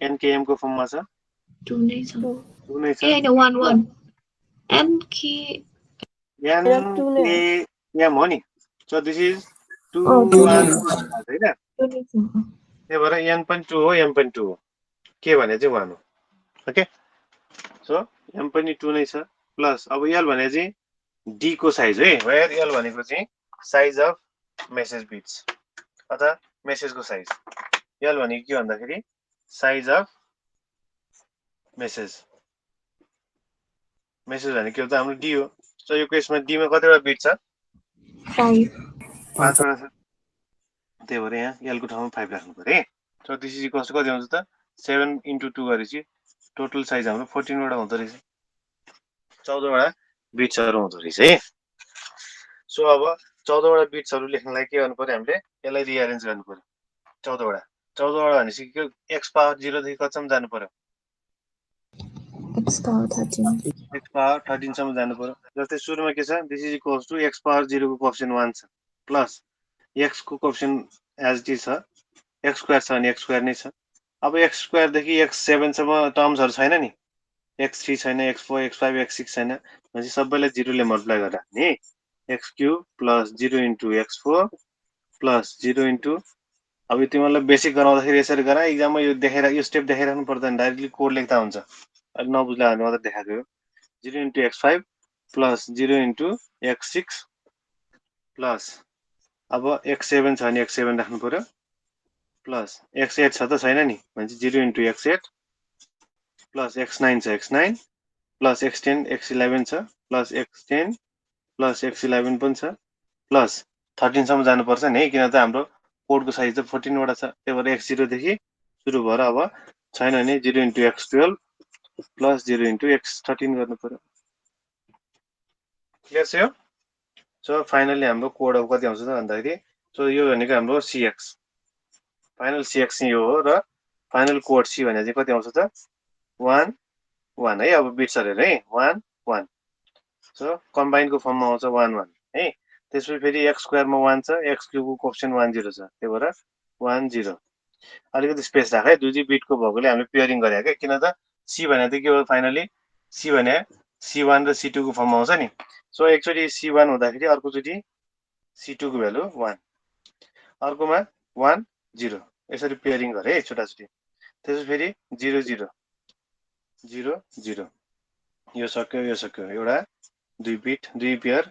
NKM को फर्ममा छ 2 नै छ 2 नै छ ए हैन 1 1 NK NKM हो नि सो दिस इज 2 oh 2 नै 1 छ 1 हैन 2 नै छ त्यही भएर n पनि 2 हो m पनि 2 हो के भने चाहिँ 1 हो ओके सो m पनि 2 नै छ प्लस अब l भने चाहिँ d को साइज है वेयर l भनेको चाहिँ साइज अफ मेसेज बिट्स अथवा मेसेजको साइज l भनेको के भन्दाखेरि साइज अफ मेसेज मेसेज भनेको त हाम्रो d हो सो यो केसमा d मा कतिवटा बिट छ 5 5वटा छ त्यही भएर यहाँ l को ठाउँमा 5 राख्नु पर्यो है सो दिस इज इक्वल्स कति आउँछ त 7 × 2 गरेपछि टोटल साइज हाम्रो 14 वटा हुँदो रहेछ 14 वटा बिट्सहरु हुँदो रहेछ है सो अब 14 वटा बिट्सहरु लेख्नलाई के गर्नु पर्यो हामीले यसलाई रिअरेन्ज गर्नु पर्यो 14 वटा 14 वटा भनेपछि के x पावर 0 देखि कतिसम्म जानु पर्यो x पावर 13 x पावर 13 सम्म जानु पर्यो जस्तै सुरुमा के छ this is equals to x power 0 को कोएफिसिएन्ट 1 छ प्लस x को कोएफिसिएन्ट एज इट इज छ x स्क्वायर छ अनि x स्क्वायर नै छ अब x स्क्वायर देखि x7 सम्म टर्म्सहरु छैन नि x3 छैन x4 x5 x6 छैन भनेपछि सबैलाई 0 ले मल्टिप्लाई गरेर राख्ने x cube plus 0 * x4 plus 0 * अब तिमीलाई बेसिक गराउँदाखेरि यसरी गरा एक्जाममा यो देखेर यो स्टेप देखाइराख्नु पर्दैन डाइरेक्टली कोड लेख्दा हुन्छ अलि नबुझ्ला भने मात्र देखाएको हो 0 * x5 प्लस 0 * x6 प्लस अब x7 छ भने x7 राख्नु पर्यो प्लस x8 छ त छैन नि भनेपछि 0 * x8 प्लस x9 छ x9 प्लस x10 x11 छ प्लस x10 प्लस x11 पनि छ प्लस 13 सम्म जानुपर्छ नि है किन त हाम्रो कोडको साइज त 14 वटा छ त्यही भएर x0 देखि सुरु भएर अब छैन भने 0 * x12 प्लस 0 * x13 गर्नु पर्यो क्लियर छ यो सो फाइनली हाम्रो कोड अब कति आउँछ त भन्दाखेरि सो यो भनेको हाम्रो cx फाइनल cx चाहिँ यो हो र फाइनल कोड c भने चाहिँ कति आउँछ त 1 1 है अब बिट्स हेरेर है 1 1 सो कम्बाइनको फर्ममा आउँछ 1 1 है त्यसपछि फेरि x स्क्वायरमा 1 छ x क्यूब को कोएफिसिएन्ट 1 0 छ त्यही भएर 1 0 अलिकति स्पेस राख है दुई दुई बिटको भएकोले हामीले पेयरिङ गरे के किन त c भने त के हो फाइनली c भने c1 र c2 को फर्ममा आउँछ नि सो एकचोटी c1 हुँदाखेरि अर्कोचोटी c2 को भ्यालु 1 अर्कोमा 1 0 यसरी पेयरिङ गरे है छुटाछुटी त्यसपछि फेरि 0 0 0 0 यो सक्यो एउटा दुई बिट दुई पेयर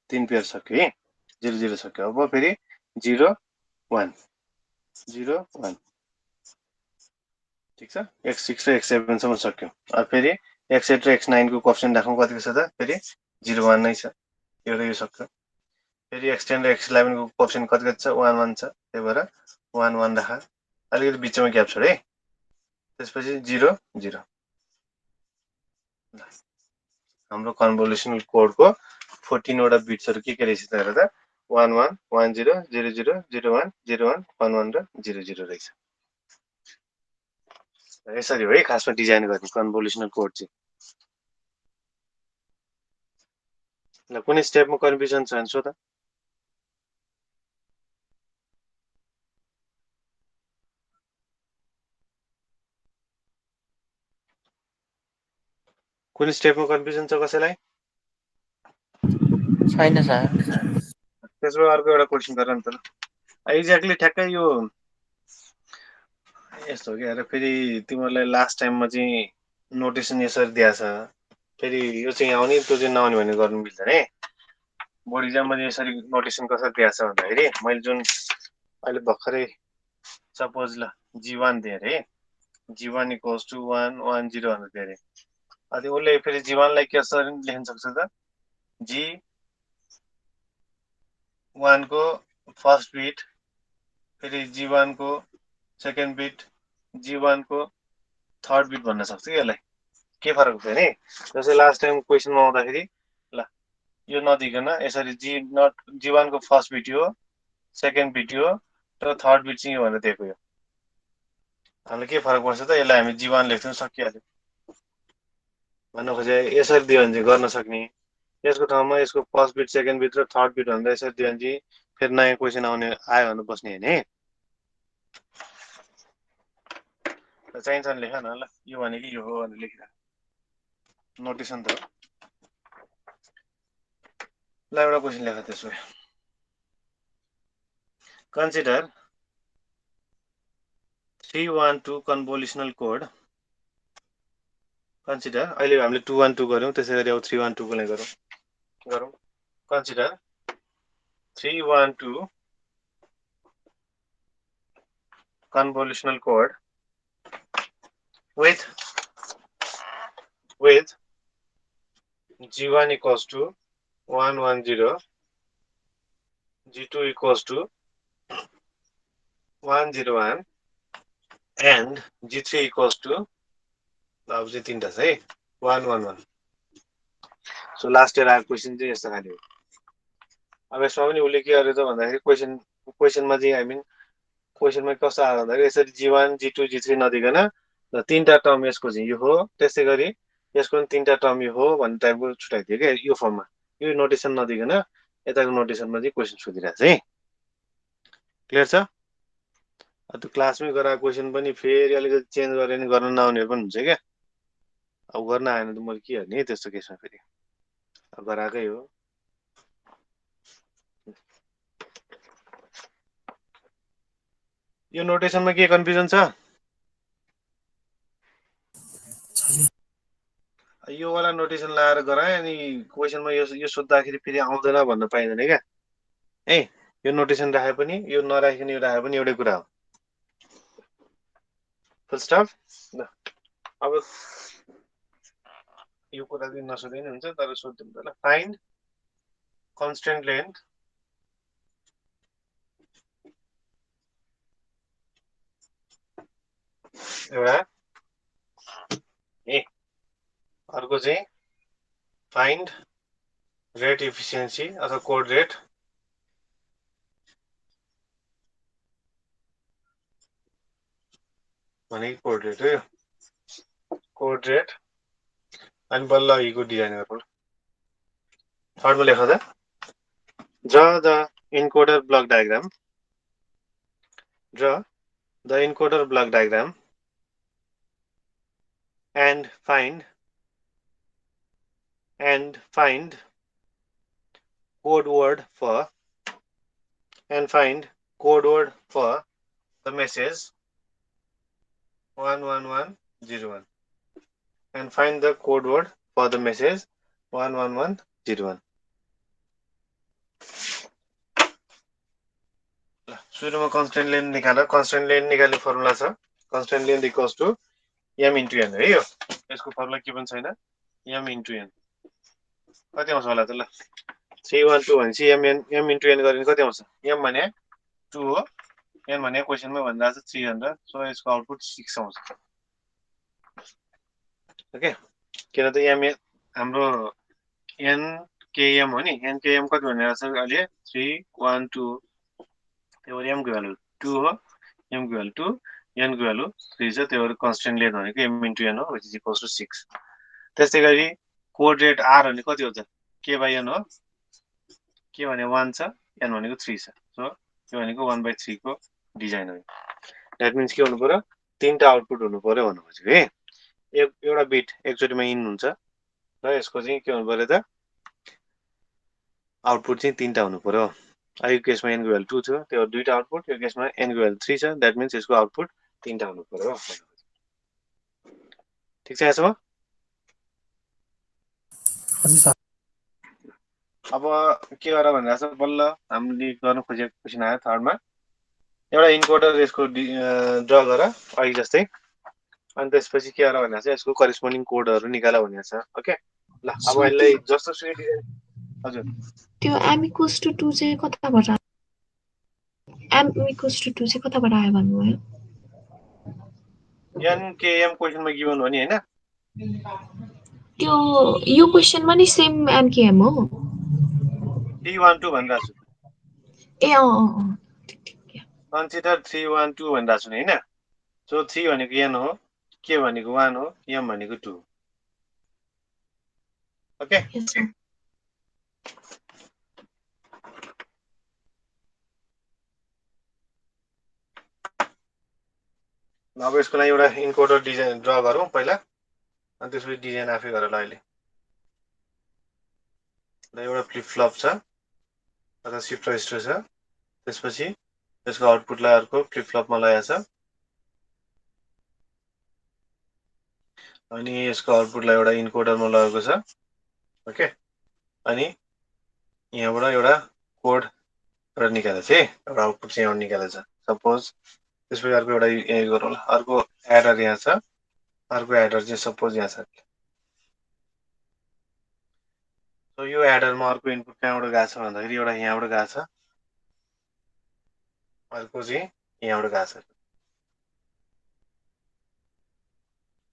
तीन पेयर सक्यो है 0 0 सक्यो अब फेरि 0 1 0 1 ठीक छ x6 र x7 सम्म सक्यो अब फेरि x8 र x9 को कोएफिसिएन्ट राखौँ कतिको छ त फेरि 0 1 नै छ एउटा यो सक्यो फेरि x10 र x11 को कोएफिसिएन्ट कति छ 1 1 छ त्यही भएर 1 1 राख अलिकति बिचमा ग्याप छोड है त्यसपछि 0 0 हाम्रो कन्भोल्युसनल कोडको 14 वटा बिट्सहरु के रहेछ त हेर त 1 1 1 0 0 0 0 1 0 1 1 1 र 0 0 रहेछ यसरी हो है खासमा डिजाइन गर्ने कन्भोल्युसनल कोड चाहिँ ल कुनै स्टेपमा कन्फ्युजन छ भने सोध कुनै स्टेपमा कन्फ्युजन छ कसैलाई छैन सर त्यसो अर्को एउटा क्वेशन गर नि त एक्ज्याक्टली ठ्याक्कै यो यस्तो हो कि हेर फेरि तिमीहरूलाई लास्ट टाइममा चाहिँ नोटेसन यसरी दिएको छ फेरि यो चाहिँ आउने त्यो चाहिँ नआउने भनेर गर्नु मिल्दैन है बोर्ड इक्जाममा यसरी नोटेसन कसरी दिएको छ भन्दाखेरि मैले जुन अहिले भर्खरै सपोज ल g1 दिएँ अरे g1 = 1 1 0 भनेर दिएँ अरे अनि उसले फेरि g1 लाई कसरी लेख्न सक्छ त g1 को फर्स्ट बिट फेरि g1 को सेकेन्ड बिट g1 को थर्ड बिट भन्न सक्छ कि यसलाई के फरक हुँदैन है जस्तै लास्ट टाइम क्वेसनमा आउँदाखेरि ल यो नदिकन यसरी g1 को फर्स्ट बिट हो सेकेन्ड बिट हो र थर्ड बिट चाहिँ यो भनेर दिएको यो हामीलाई के फरक पर्छ त यसलाई हामी g1 लेख्छौँ सकिहाल्यो भन्न खोजे यसरी दियो भने चाहिँ गर्न सक्ने यसको ठाउँमा यसको फर्स्ट बिट सेकेन्ड बिट र थर्ड बिट भनेर यसरी दियो भने चाहिँ फेरि नयाँ क्वेसन आउने आयो भने बस्ने हैन है चाहिन्छ भने लेख न ल यो भनेको यो हो भनेर लेखिरा नोटेसन त ल एउटा क्वेशन लेख त्यसो भए कन्सिडर 312 कन्भोल्युसनल कोड कन्सिडर अहिले हामीले 212 गर्यौं त्यसैगरी अब 312 को लागि गरौँ consider 312 convolutional code with G1 equals to 110, G2 equals to 101 and G3 equals to अब चाहिँ तीनटा छ है 111 सो लास्ट इयर आएको क्वेशन चाहिँ यस्तो खाले हो अब यसमा पनि उले के गर्यो त भन्दाखेरि क्वेशनमा चाहिँ आई मिन क्वेशनमा कस्तो आयो भन्दाखेरि यसरी G1 G2 G3 नदिकन तीनटा टर्म यसको चाहिँ यो हो त्यसै गरी यसको पनि तीनटा टर्म यो हो भन्ने टाइपको छुटाइदियो के यो फर्ममा यो नोटेसन नदिकन यताको नोटेसनमा चाहिँ क्वेशन सोधिरहेको छ है क्लियर छ त्यो क्लासमै गराएको क्वेशन पनि फेरि अलिकति चेन्ज गरेर नि गर्न नआउने पनि हुन्छ क्या अब गर्न आएन त मैले के गर्ने त्यस्तो केसमा फेरि अब गराएकै हो यो नोटेसनमा के कन्फ्युजन छ यो वाला नोटेसन लाएर गराए अनि क्वेशनमा यो सोध्दाखेरि फेरि आउँदैन भन्न पाइँदैन क्या है यो नोटेसन राखे पनि यो नराखिकन यो राखे पनि एउटै कुरा हो फुल स्टप अब यो कुरा चाहिँ नसोधे नि हुन्छ तर सोध्नु ल फाइन्ड कन्स्टेन्ट लेन्थ एउटा ए अर्को चाहिँ फाइन्ड रेट इफिसियन्सी अथवा कोड रेट भनेको कोड रेट हो कोड रेट अनि बल्ल हिको डिजाइन गर्नु थर्डमा लेख त draw the encoder block diagram and find code word for the message 11101 and find the code word for the message 11101 सुरुमा कन्स्टेन्ट लेन्थ निकाल्दा कन्स्टेन्ट लेन्थ निकाल्ने फर्मुला छ constant length equals to m into n है यो यसको formula के पनि छैन m into n कति आउँछ होला त ल 312 भनेपछि m into n गरेर कति आउँछ m भने 2 हो n भने क्वेशनमा भन्दा छ 300 सो यसको आउटपुट 6 आउँछ ओके किन त m हाम्रो nkm हो नि nkm कति भनेर छ अहिले 312 त्यो m को भ्यालु 2 हो m को भ्यालु 2 n को भ्यालु 3 छ त्यो कन्स्टेन्ट लेन्थ भनेको m into n हो which is equals to 6 त्यसै गरी कोड रेट r भने कति हो त k by n हो k भने 1 छ n भनेको 3 छ सो यो भनेको 1/3 को डिजाइन हो दैट मिन्स के हुनु पर्यो तीनटा आउटपुट हुनु पर्यो भन्नु खोजेको है एउटा बिट एकचोटीमा इन हुन्छ र यसको चाहिँ के हुनु पर्यो त आउटपुट चाहिँ तीनटा हुनु पर्यो यो केसमा n को भ्यालु 2 थियो त्यो दुईटा आउटपुट यो केसमा n को भ्यालु 3 छ दैट मिन्स यसको आउटपुट तीनटा हुनु पर्यो ठीक छ यसो हजुर सर अब के गर भनेर छ बल्ल हामीले गर्न खोजेको क्वेशन आयो थर्डमा एउटा इन्कोडर यसको ड्रा गर अहिले जस्तै अनि त्यसपछि के गर भनेर छ यसको करेस्पोन्डिङ कोडहरु निकाल भनेर छ ओके ल अब यसलाई जस्तो सुकै डिजाइन हजुर त्यो m equals to 2 चाहिँ कताबाट m equals to 2 चाहिँ कताबाट आयो भन्नुभयो nkm क्वेशनमा गिभन हो नि हैन त्यो यो क्वेशनमा नि सेम mkm हो 312 भनिरहेको छु ए अ कन्सिडर 312 भनिरहेको छु नि हैन सो 3 भनेको n हो k भनेको 1 हो m भनेको 2 ओके यस सर अब यसको लागि एउटा इन्कोडर डिजाइन ड्रा गरौँ पहिला, अनि त्यसपछि डिजाइन आफै गरेर अहिले एउटा फ्लिप फ्लप छ अथवा शिफ्ट रजिस्टर छ, त्यसपछि यसको आउटपुटलाई अर्को फ्लिप फ्लपमा लगाएको छ, अनि यसको आउटपुटलाई एउटा इन्कोडरमा लगेको छ। ओके, अनि यहाँबाट एउटा कोड एउटा निकालेको छ है, एउटा आउटपुट चाहिँ यहाँ निकालेको छ सपोज। त्यसपछि अर्को एउटा यही गरौँ, अर्को एडर यहाँ छ, अर्को एडर चाहिँ सपोज यहाँ छ। सो यो एडरमा अर्को इनपुट कहाँबाट गएको छ भन्दाखेरि एउटा यहाँबाट गएको छ, अर्को चाहिँ यहाँबाट गएको छ।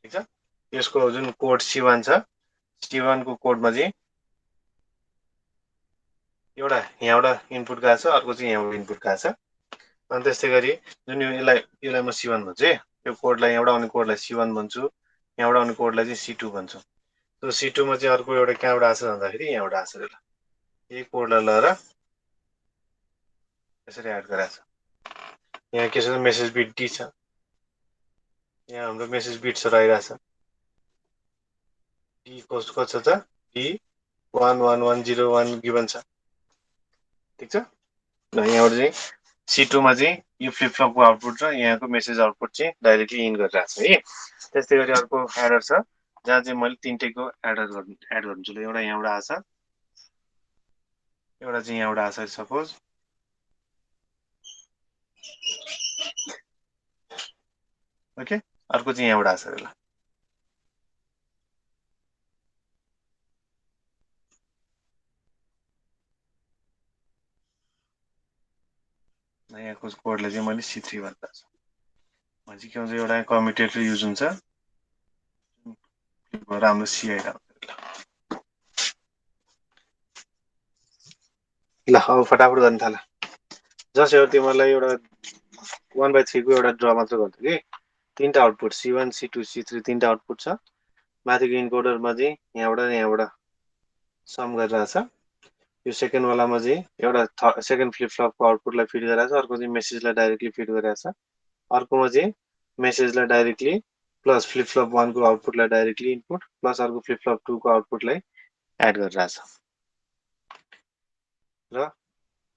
ठिक छ, यसको जुन कोड C1 छ, C1 को कोडमा चाहिँ एउटा यहाँबाट इनपुट गएको छ, अर्को चाहिँ यहाँबाट इनपुट गएको छ। अनि त्यस्तै गरी जुन यसलाई म C1 भन्छु है, यो कोडलाई यहाँबाट आउने कोडलाई C1 भन्छु, यहाँबाट आउने कोडलाई चाहिँ C2 भन्छु। त्यो C2 मा चाहिँ अर्को एउटा कहाँबाट आएको छ भन्दाखेरि यहाँबाट आएको छ। यही कोडलाई लगेर यसरी एड गराएको छ। यहाँ के छ, मेसेज बिट D छ, यहाँ हाम्रो मेसेज बिट्सहरु आइरहेछ। D कस्तो कस्तो छ, D11101 गिभन छ। ठिक छ, ल यहाँबाट चाहिँ C2 मा चाहिँ यो फ्लिप फ्लपको आउटपुट र यहाँको मेसेज आउटपुट चाहिँ डाइरेक्टली इन गरिरहेछ है। त्यस्तै गरी अर्को एडर छ जहाँ चाहिँ मैले तीनटैको एड गर्छु। ल एउटा यहाँबाट आछ, एउटा चाहिँ यहाँबाट आछ सपोज। ओके, अर्को चाहिँ यहाँबाट आछ। ल यहाँको कोडलाई चाहिँ मैले C3 भन्दा छु। चाहिँ के हुन्छ, एउटा कम्युटेटर युज हुन्छ, राम्रो C आइरहेको। ल अब फटाफट गर्न थाल। जस्ट एउटा तिमीलाई एउटा 1/3 को एउटा ड्र मात्र गर्छु कि तीनटा आउटपुट C1 C2 C3 तीनटा आउटपुट छ। माथिको इन्कोडरमा चाहिँ यहाँबाट सम गरिरहेछ। यो सेकेन्ड वालामा चाहिँ एउटा सेकेन्ड फ्लिप फ्लपको आउटपुटलाई फिड गरिरहेछ, अर्को चाहिँ मेसेजलाई डाइरेक्टली फिड गरिरहेछ, अर्कोमा चाहिँ मेसेजलाई डाइरेक्टली प्लस फ्लिप फ्लप 1 को आउटपुटलाई डाइरेक्टली इनपुट प्लस अर्को फ्लिप फ्लप 2 को आउटपुटलाई एड गरिरहेछ। र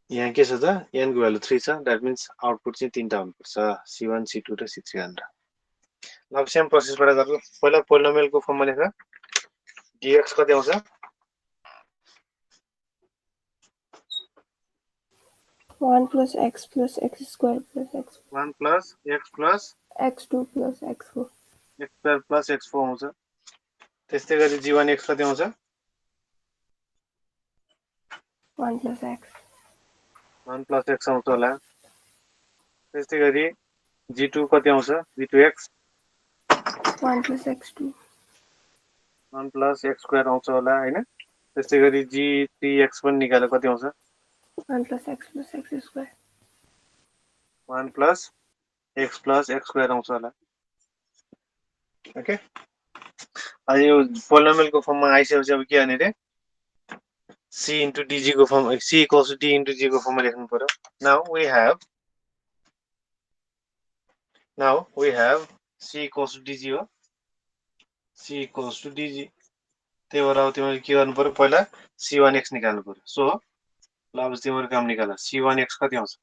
यहाँ के छ त, n को भ्यालु 3 छ, द्याट मिन्स आउटपुट चाहिँ तीनटा आउटपुट छ, C1 C2 र C3 भनेर। अब सेम प्रोसेसबाट गर्नु। पहिला पोलिनोमियलको फर्ममा लेख, dx कति आउँछ, 1 plus x plus x square plus x 1 plus x plus x2 plus x4 x square plus x4 आउँछ। त्यस्तै गरी g1 x कति आउँछ, 1 plus x 1 plus x आउँछ होला। त्यस्तै गरी g2 कति आउँछ, g2x 1 plus x2 1 plus x square आउँछ होला हैन। त्यस्तै गरी g3x पनि निकाले कति आउँछ, 1 plus x square 1 plus x square आउँछ होला। ओके, अनि यो पोलिनोमियलको फर्ममा आइसकेपछि अब के गर्ने रे, c into dg को form, c equals to d into g को फर्ममा लेख्नु पर्यो। now we have c equals to dg हो, c equals to dg। त्यही भएर अब तिमीले के गर्नु पर्यो, पहिला c1x निकाल्नु पर्यो। सो ल अब तिम्रो काम निकाल, c1x कति आउँछ,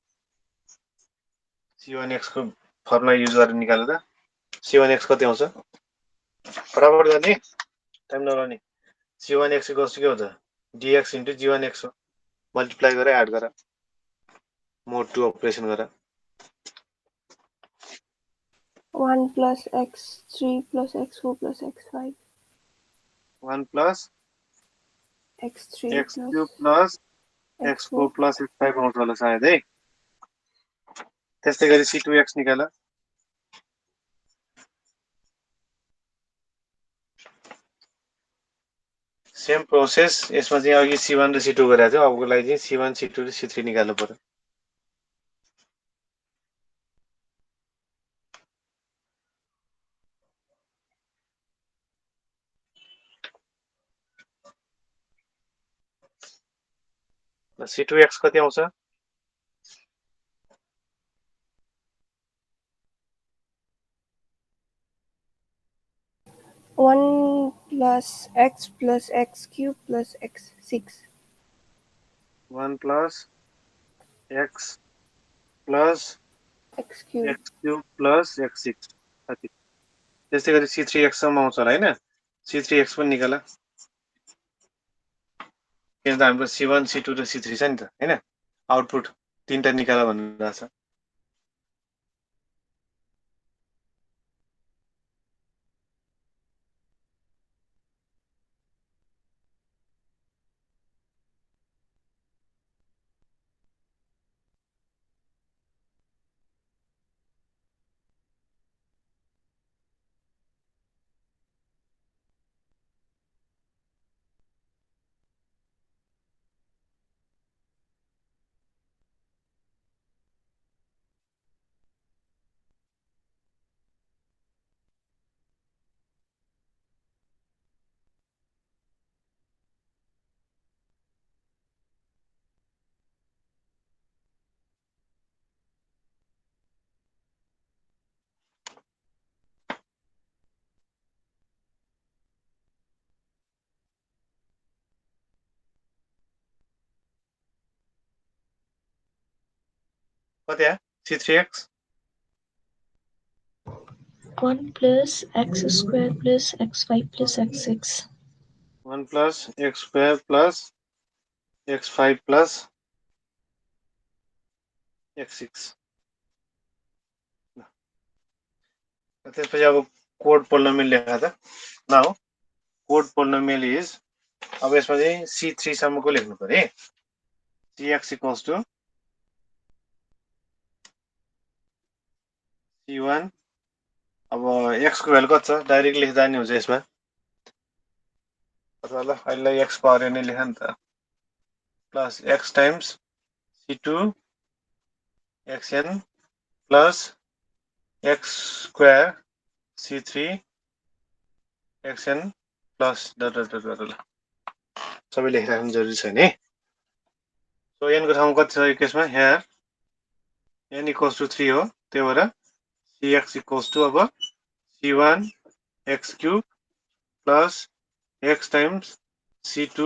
c1x को फर्मुला युज गरेर निकाल त। c1x कति आउँछ, फटाफट गर्ने, टाइम नलाउने। c1x equals to के हुन्छ, dx into g1x हो, मल्टिप्लाई गरेर एड गर, मोड 2 अपरेसन गर। 1 plus x3 plus x4 plus x5 1 plus x3 x3 plus x4 plus x5 आउँछ होला सायद है। त्यस्तै गरी c2x निकाल, सेम प्रोसेस। यसमा चाहिँ अघि c1 र c2 गरेको थियो, अबको लागि चाहिँ c1 c2 र c3 निकाल्नु पर्यो। c2x कति आउँछ, 1 plus x cube plus x 6. 1 plus x plus x cube. x cube plus x6 कति त्यस्तै गरी c3x सम्म आउँछ होला हैन c3x पनि निकाला किन त हाम्रो c1 c2 र c3 छ नि त हैन आउटपुट तीनटा निकाला भन्नु छ कति आयो c3x 1 plus x square plus x5 plus x6. 1 plus x square plus x5 plus x6 त्यसपछि अब कोड पोलिनोमियल लेखा त नाउ कोड पोलिनोमियल इज अब यसमा चाहिँ c3 सम्मको लेख्नु पर्यो cx equals to c1 अब x को भ्यालु कति छ डाइरेक्ट लेख्दा नि हुन्छ यसमा अथवा ल अहिले x पावर नै लेख नि त plus x times c2 xn plus x square c3 xn plus dot dot dot ल सबै लेखिराख्नु जरुरी छैन है सो n को ठाउँमा कति छ यो केसमा here n equals to 3 हो त्यही भएर cx equals to अब c1 x cube plus x times c2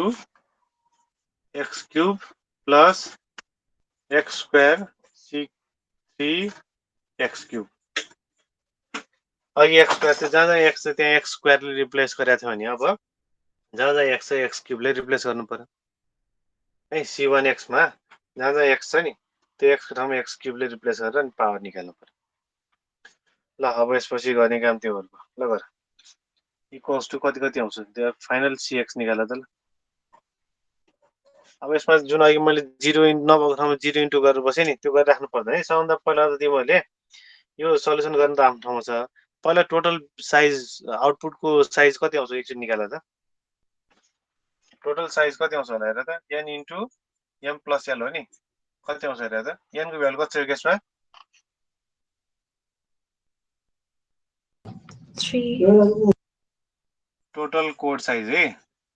x cube plus x square c3 x cube अघि x स्क्वायर चाहिँ जहाँ x छ त्यहाँ x स्क्वायरले रिप्लेस गरेको थियो भने अब जहाँ x छ x क्युबले रिप्लेस गर्नु पर्यो है c1x मा जहाँ x छ नि त्यो x को ठाउँमा x क्युबले रिप्लेस गरेर नि पावर निकाल्नु पर्यो ल अब यसपछि गर्ने काम त्यो हो ल गर इक्वल्स टु कति कति आउँछ त्यो फाइनल cx निकाल त ल अब यसमा जुन अघि मैले 0 नभएको ठाउँमा 0 इन्टु गरेर बसे नि त्यो गरिराख्नु पर्दैन है सबभन्दा पहिला त तिमीहरूले यो सल्युसन गर्न त आफ्नो ठाउँमा छ पहिला टोटल साइज आउटपुटको साइज कति आउँछ एकचोटि निकाल त टोटल साइज कति आउँछ होला हेर त n into m plus l हो नि कति आउँछ हेर त n को भ्यालु कति छ यसमा 3. टोटल कोड साइज है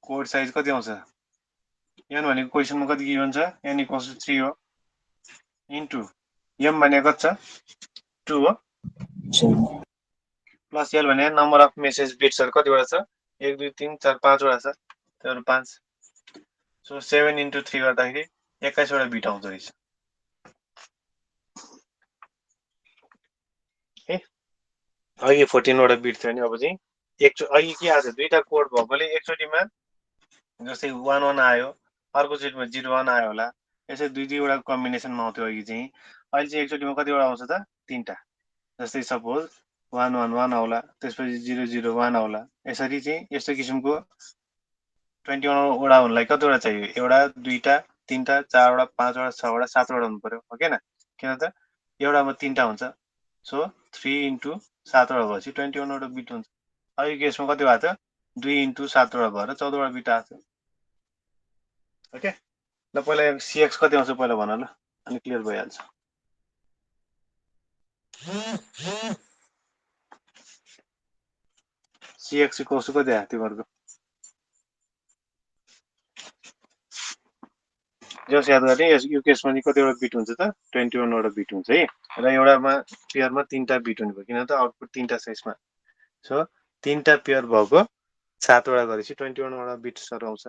कोड साइज कति आउँछ n भनेको क्वेशनमा कति गिभन छ n इक्वल्स टु 3 हो इन्टु m भनेको कति छ 2 हो 2. प्लस l भने नम्बर अफ मेसेज बिट्सहरु कतिवटा छ 1 2 3 4 5 वटा छ त्यसैले 5 सो 7 इन्टु 3 गर्दाखेरि 21 वटा बिट आउँछ रहेछ है अघि 14 वटा बिट थियो नि अब चाहिँ अघि के आछ दुईटा कोड भएकोले एकचोटीमा जस्तै 1 1 आयो अर्को चोटीमा 0 1 आयो होला यसै दुई दुईवटा कम्बिनेसनमा आउँथ्यो अघि चाहिँ अहिले चाहिँ एकचोटीमा कतिवटा आउँछ त तीनटा जस्तै सपोज 1 1 1 आउला त्यसपछि 0 0 1 आउला यसरी चाहिँ यस्तो किसिमको 21 वटा हुनलाई कतिवटा चाहियो एउटा दुईटा तीनटा चारवटा पाँचवटा छवटा सातवटा हुनु पर्यो हो किन किन त एउटामा तीनटा हुन्छ सो 3 इन्टु 7 वटा भएपछि 21 वटा बिट हुन्छ अघि केसमा कति भएको थियो 2 इन्टु 7 वटा भएर 14 वटा बिट आएको थियो ओके ल पहिला cx कति आउँछ पहिला भन ल अनि क्लियर भइहाल्छ cx इक्वल्स टु कति आयो तिमीहरुको जस याद गर्ने यो केसमा नि कतिवटा बिट हुन्छ त 21 वटा बिट हुन्छ है र एउटामा पेयरमा तीनटा बिट हुने भयो किन त आउटपुट तीनटा छ यसमा सो तीनटा पेयर भएको 7 वटा गरेपछि 21 वटा बिट्सहरु आउँछ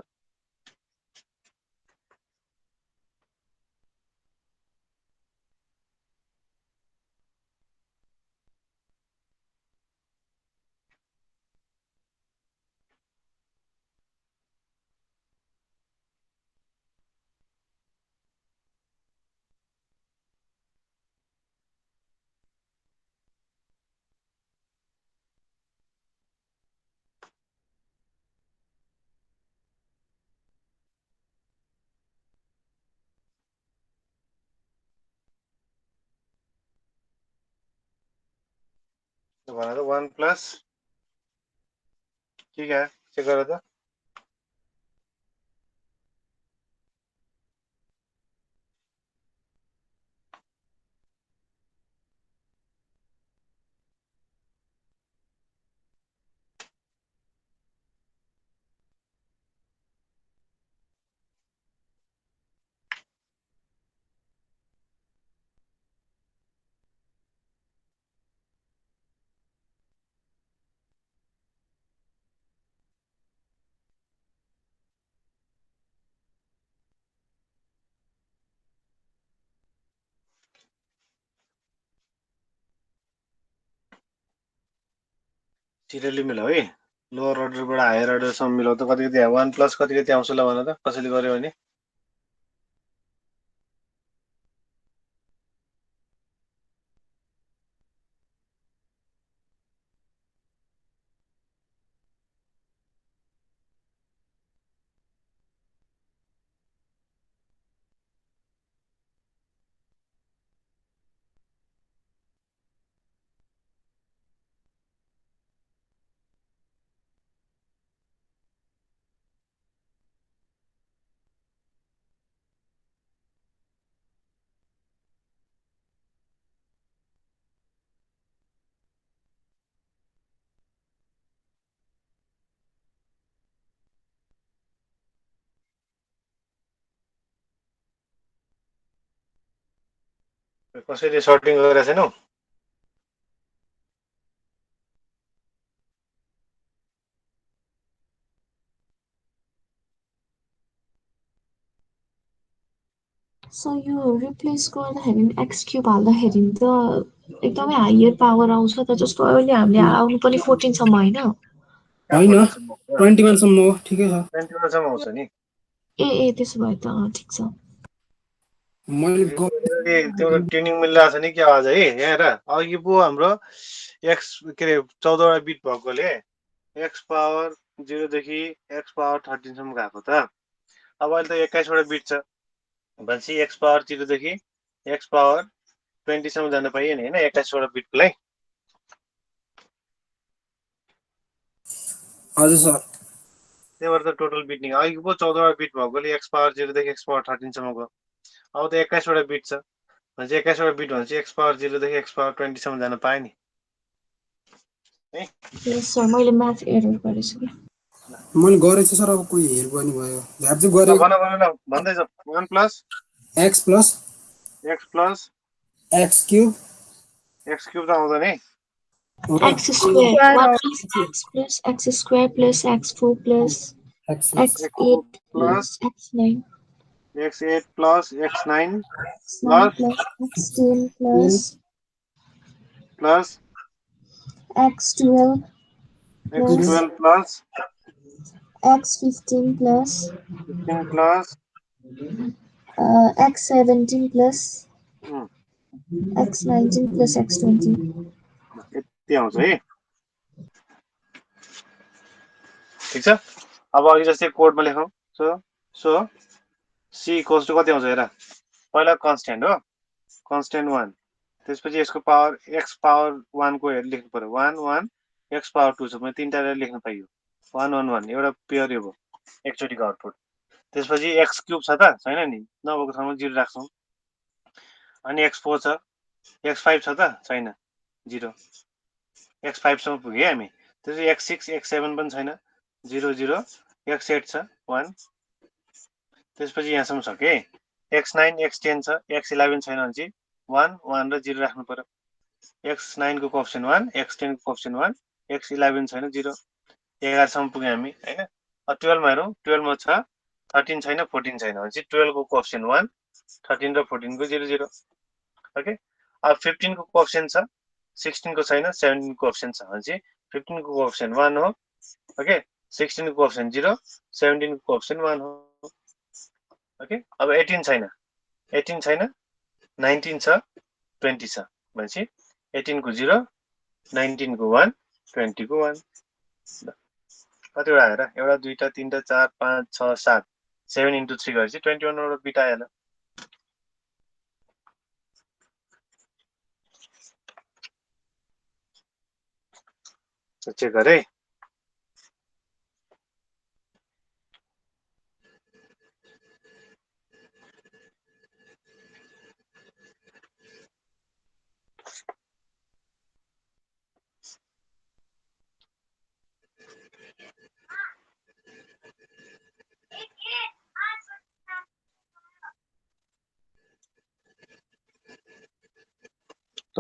भनेर 1 प्लस के आयो चेक गर त सिरियली मिलाऊ है लोअर अर्डरबाट हायर अर्डरसम्म मिलाऊ त कति कति 1 प्लस कति कति आउँछ ल भन त कसैले गर्यो भने कसैले सर्टिङ गरेको छैनौ सो यो रिप्लेस गर्दाखेरि एक्स क्युब हाल्दाखेरि त एकदमै हायर पावर आउँछ त जस्तो अहिले हामीले आउनु पनि 14 सम्म हैन होइन 21 सम्म हो ठिकै छ 21 सम्म आउँछ नि ए त्यसो भए त ठिक छ मैले तिम्रो ट्युनिङ मिलिरहेको छ नि के आवाज है यहाँ हेर अघि पो हाम्रो एक्स के अरे 14 वटा बिट भएकोले एक्स पावर 0 देखि एक्स पावर 13 सम्म गएको त अब अहिले त 21 वटा बिट छ भनेपछि एक्स पावर 0 देखि एक्स पावर 20 सम्म जान पाइयो नि हैन 21 वटा बिटको लागि हजुर सर त्यही भएर त टोटल बिट नि अघि पो 14 वटा बिट भएकोले एक्स पावर 0 देखि एक्स पावर 13 सम्मको अब त 21 वटा बिट छ भनेपछि 21 वटा बिट भनेपछि एक्स पावर 0 देखि एक्स पावर 20 सम्म जान पायो नि यस सर मैले म्याथ एरर गरेछु के मैले गरेछु सर अब कोही हेल्प गर्ने भयो ध्यान चाहिँ ल गरे भन भन ल भन्दै छ 1 plus x plus x cube x cube त आउँदैन है x square 1 plus x square plus x4 plus x x8 plus plus x9 x8 plus x9 x9 plus plus x10 plus plus x12 plus x12 plus x15 plus 15 plus x17 plus x19 plus x20 यति आउँछ है ठिक छ अब अघि जस्तै कोडमा लेखौँ सो सी इक्वल्स टु कति आउँछ हेर पहिला कन्स्ट्यान्ट हो कन्स्ट्यान्ट 1 त्यसपछि यसको पावर एक्स पावर 1 को लेख्नु पर्यो 1 1 एक्स पावर 2 छ मैले तीनटा लेख्न पाइयो 1 1 1 एउटा पेयर यो भयो एकचोटिको आउटपुट त्यसपछि एक्स क्युब छ त छैन नि नभएको ठाउँमा 0 राख्छौँ अनि x4 छ x5 छ त छैन 0 x5 सम्म पुग्यो है हामी त्यसपछि x6 x7 पनि छैन 0 0 x8 छ 1 त्यसपछि यहाँसम्म छ के x9 x10 छ x11 छैन भने चाहिँ 1 1 र 0 राख्नु पर्यो x9 को कोएफिसिएन्ट 1 x10 को कोएफिसिएन्ट 1 x 11 छैन 0 11 सम्म पुग्यौं हामी हैन 12 मा हेरौं 12 मा छ 13 छैन 14 छैन भनेपछि 12 को कोएफिसिएन्ट 1 13 र 14 को 0 0 ओके अब 15 को कोएफिसिएन्ट छ 16 को छैन 17 को कोएफिसिएन्ट छ भनेपछि 15 को कोएफिसिएन्ट 1 हो ओके 16 को कोएफिसिएन्ट 0 17 को कोएफिसिएन्ट 1 हो ओके अब 18 छैन 18 छैन 19 छ 20 छ भनेपछि 18 को 0 19 को 1 20 को 1 कतिवटा आएर एउटा दुईटा तीनटा 4 5 6 7 7 into 3 गरेपछि 21 वटा बिट आइहाल्यो चेक गरे